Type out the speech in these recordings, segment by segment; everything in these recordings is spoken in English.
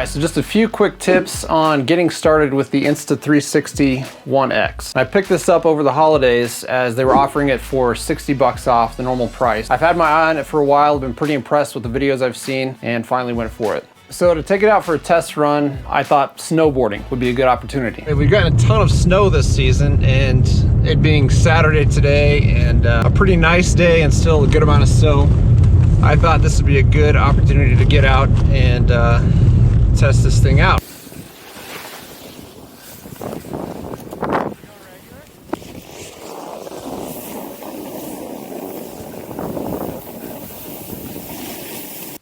right, so just a few quick tips on getting started with the Insta360 One X. I picked this up over the holidays as they were offering it for 60 bucks off the normal price. I've had my eye on it for a while, been pretty impressed with the videos I've seen, and finally went for it. So to take it out for a test run, I thought snowboarding would be a good opportunity. We've gotten a ton of snow this season, and it being Saturday today and a pretty nice day and still a good amount of snow, I thought this would be a good opportunity to get out and test this thing out.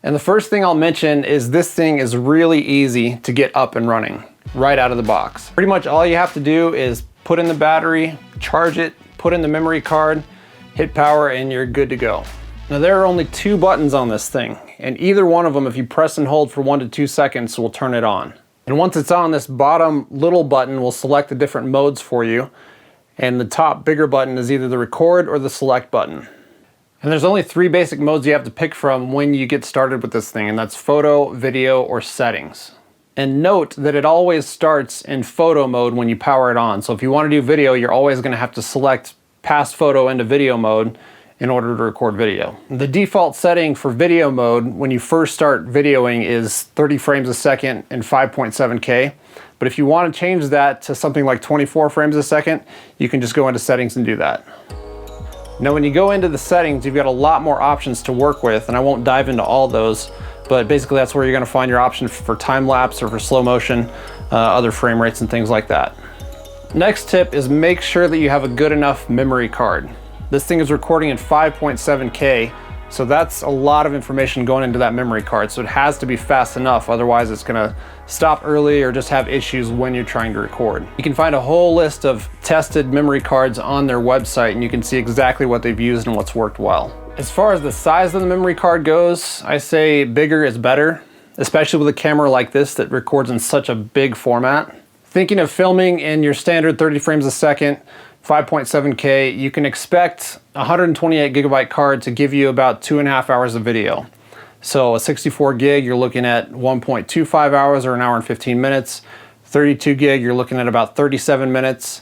And the first thing I'll mention is this thing is really easy to get up and running right out of the box. Pretty much all you have to do is put in the battery, charge it, put in the memory card, hit power, and you're good to go. Now there are only 2 buttons on this thing, and either one of them, if you press and hold for 1 to 2 seconds, will turn it on. And once it's on, this bottom little button will select the different modes for you, and the top bigger button is either the record or the select button. And there's only 3 basic modes you have to pick from when you get started with this thing, and that's photo, video, or settings. And note that it always starts in photo mode when you power it on. So if you want to do video, you're always going to have to select past photo into video mode in order to record video. The default setting for video mode when you first start videoing is 30 frames a second and 5.7K. But if you want to change that to something like 24 frames a second, you can just go into settings and do that. Now when you go into the settings, you've got a lot more options to work with, and I won't dive into all those, but basically that's where you're going to find your option for time lapse or for slow motion, other frame rates and things like that. Next tip is make sure that you have a good enough memory card. This thing is recording at 5.7K, so that's a lot of information going into that memory card, so it has to be fast enough, otherwise it's gonna stop early or just have issues when you're trying to record. You can find a whole list of tested memory cards on their website, and you can see exactly what they've used and what's worked well. As far as the size of the memory card goes, I say bigger is better, especially with a camera like this that records in such a big format. Thinking of filming in your standard 30 frames a second, 5.7K, you can expect a 128 gigabyte card to give you about 2.5 hours of video. So a 64 gig, you're looking at 1.25 hours or 1 hour and 15 minutes. 32 gig, you're looking at about 37 minutes.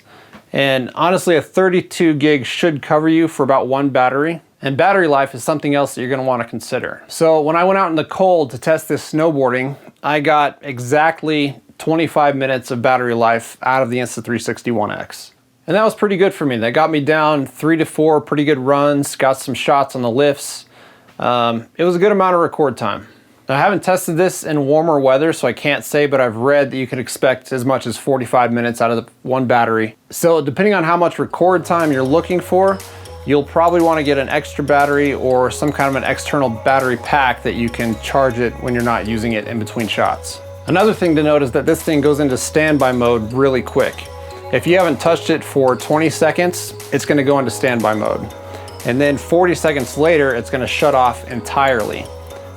And honestly, a 32 gig should cover you for about 1 battery. And battery life is something else that you're gonna wanna consider. So when I went out in the cold to test this snowboarding, I got exactly 25 minutes of battery life out of the Insta360 One X. And that was pretty good for me. That got me down 3 to 4 pretty good runs, got some shots on the lifts. It was a good amount of record time. Now, I haven't tested this in warmer weather, so I can't say, but I've read that you can expect as much as 45 minutes out of the 1 battery. So depending on how much record time you're looking for, you'll probably want to get an extra battery or some kind of an external battery pack that you can charge it when you're not using it in between shots. Another thing to note is that this thing goes into standby mode really quick. If you haven't touched it for 20 seconds, it's gonna go into standby mode. And then 40 seconds later, it's gonna shut off entirely.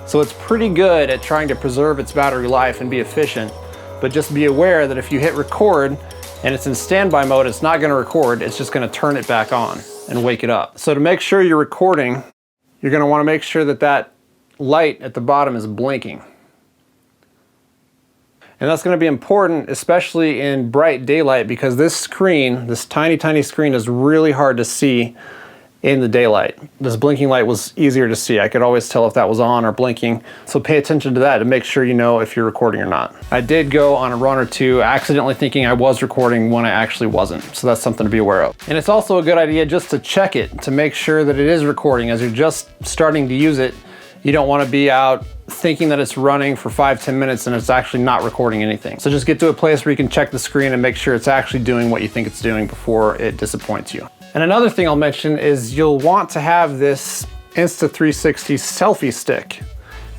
So it's pretty good at trying to preserve its battery life and be efficient, but just be aware that if you hit record and it's in standby mode, it's not gonna record, it's just gonna turn it back on and wake it up. So to make sure you're recording, you're gonna wanna make sure that that light at the bottom is blinking. And that's going to be important, especially in bright daylight, because this screen, this tiny, tiny screen, is really hard to see in the daylight. This blinking light was easier to see. I could always tell if that was on or blinking. So pay attention to that to make sure you know if you're recording or not. I did go on a run or two accidentally thinking I was recording when I actually wasn't. So that's something to be aware of. And it's also a good idea just to check it to make sure that it is recording. As you're just starting to use it, you don't want to be out thinking that it's running for 5-10 minutes and it's actually not recording anything. So just get to a place where you can check the screen and make sure it's actually doing what you think it's doing before it disappoints you. And another thing I'll mention is you'll want to have this Insta360 Selfie Stick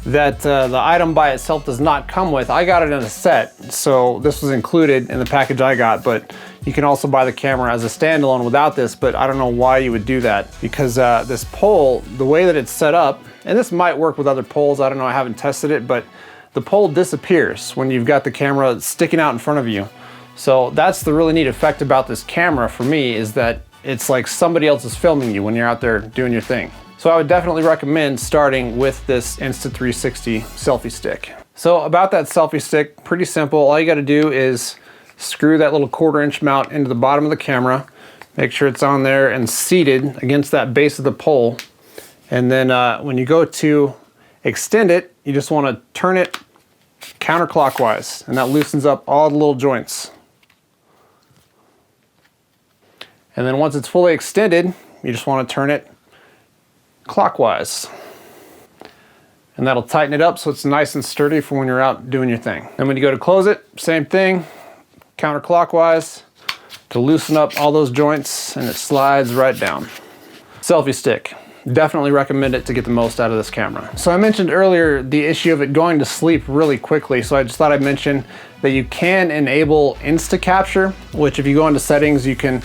that the item by itself does not come with. I got it in a set, so this was included in the package I got, but you can also buy the camera as a standalone without this, but I don't know why you would do that, because this pole, the way that it's set up, and this might work with other poles, I don't know, I haven't tested it, but the pole disappears when you've got the camera sticking out in front of you. So that's the really neat effect about this camera for me, is that it's like somebody else is filming you when you're out there doing your thing. So I would definitely recommend starting with this Insta360 Selfie Stick. So about that selfie stick, pretty simple. All you gotta do is screw that little 1/4" mount into the bottom of the camera, make sure it's on there and seated against that base of the pole. And then when you go to extend it, you just wanna turn it counterclockwise, and that loosens up all the little joints. And then once it's fully extended, you just wanna turn it clockwise. And that'll tighten it up so it's nice and sturdy for when you're out doing your thing. And when you go to close it, same thing, counterclockwise to loosen up all those joints, and it slides right down. Selfie stick. Definitely recommend it to get the most out of this camera. So I mentioned earlier the issue of it going to sleep really quickly, so I just thought I'd mention that you can enable Insta Capture, which if you go into settings, you can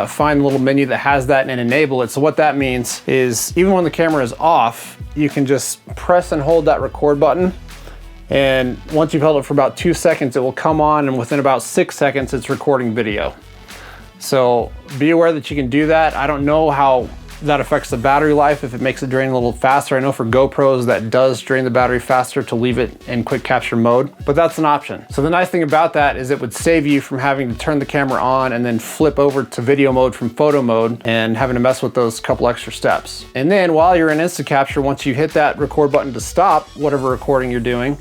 find the little menu that has that and enable it. So what that means is even when the camera is off, you can just press and hold that record button, and once you've held it for about 2 seconds, it will come on, and within about 6 seconds, it's recording video. So be aware that you can do that. I don't know how that affects the battery life, if it makes it drain a little faster. I know for GoPros that does drain the battery faster to leave it in quick capture mode, but that's an option. So the nice thing about that is it would save you from having to turn the camera on and then flip over to video mode from photo mode and having to mess with those couple extra steps. And then while you're in Insta Capture, once you hit that record button to stop whatever recording you're doing,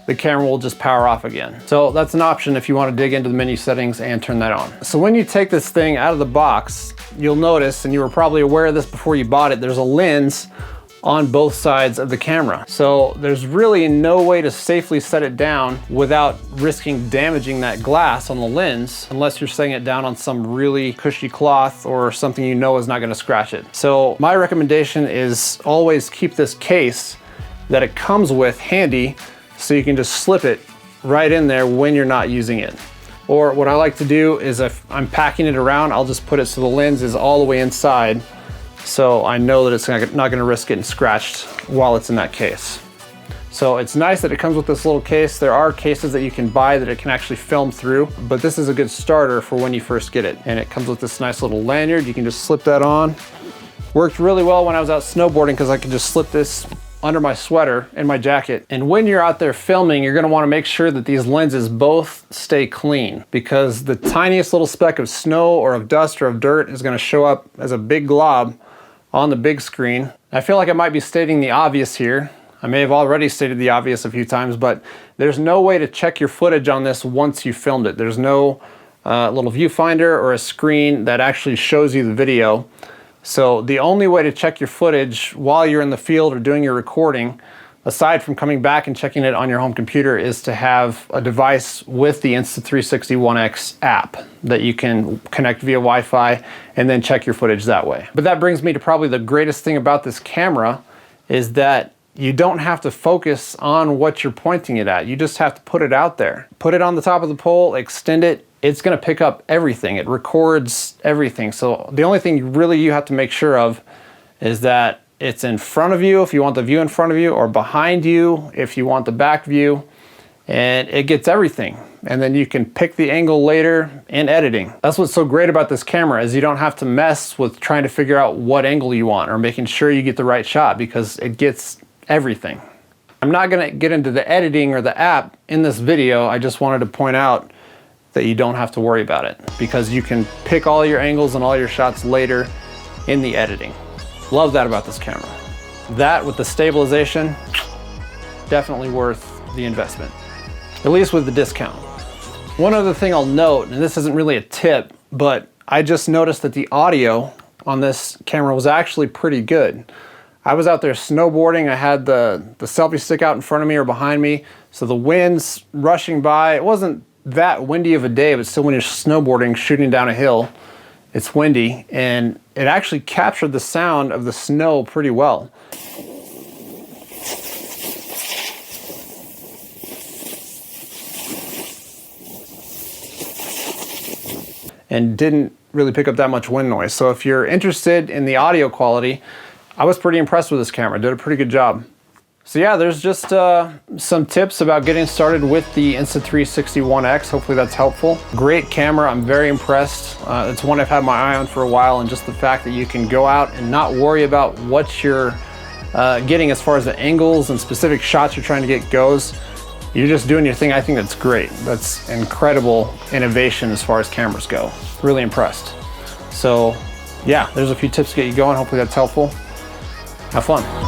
the camera will just power off again. So that's an option if you want to dig into the menu settings and turn that on. So when you take this thing out of the box, you'll notice, and you were probably aware of this before you bought it, there's a lens on both sides of the camera. So there's really no way to safely set it down without risking damaging that glass on the lens, unless you're setting it down on some really cushy cloth or something you know is not going to scratch it. So my recommendation is always keep this case that it comes with handy, so you can just slip it right in there when you're not using it. Or what I like to do is if I'm packing it around, I'll just put it so the lens is all the way inside, so I know that it's not gonna risk getting scratched while it's in that case. So it's nice that it comes with this little case. There are cases that you can buy that it can actually film through, but this is a good starter for when you first get it. And it comes with this nice little lanyard. You can just slip that on. Worked really well when I was out snowboarding because I could just slip this under my sweater and my jacket. And when you're out there filming, you're gonna wanna make sure that these lenses both stay clean, because the tiniest little speck of snow or of dust or of dirt is gonna show up as a big glob on the big screen. I feel like I might be stating the obvious here. I may have already stated the obvious a few times, but there's no way to check your footage on this once you filmed it. There's no little viewfinder or a screen that actually shows you the video. So the only way to check your footage while you're in the field or doing your recording, aside from coming back and checking it on your home computer, is to have a device with the Insta360 One X app that you can connect via Wi-Fi and then check your footage that way. But that brings me to probably the greatest thing about this camera, is that you don't have to focus on what you're pointing it at. You just have to put it out there. Put it on the top of the pole, extend it. It's gonna pick up everything. It records everything. So the only thing you have to make sure of is that it's in front of you if you want the view in front of you, or behind you if you want the back view, and it gets everything. And then you can pick the angle later in editing. That's what's so great about this camera, is you don't have to mess with trying to figure out what angle you want or making sure you get the right shot, because it gets everything. I'm not gonna get into the editing or the app in this video. I just wanted to point out that you don't have to worry about it, because you can pick all your angles and all your shots later in the editing. Love that about this camera. That with the stabilization, definitely worth the investment, at least with the discount. One other thing I'll note, and this isn't really a tip, but I just noticed that the audio on this camera was actually pretty good. I was out there snowboarding. I had the selfie stick out in front of me or behind me, so the wind's rushing by. It wasn't that windy of a day, but still when you're snowboarding, shooting down a hill, it's windy, and it actually captured the sound of the snow pretty well. And didn't really pick up that much wind noise. So if you're interested in the audio quality, I was pretty impressed with this camera. It did a pretty good job. So yeah, there's just some tips about getting started with the Insta360 One X. Hopefully that's helpful. Great camera, I'm very impressed. It's one I've had my eye on for a while, and just the fact that you can go out and not worry about what you're getting as far as the angles and specific shots you're trying to get goes, you're just doing your thing. I think that's great. That's incredible innovation as far as cameras go. Really impressed. So yeah, there's a few tips to get you going. Hopefully that's helpful. Have fun.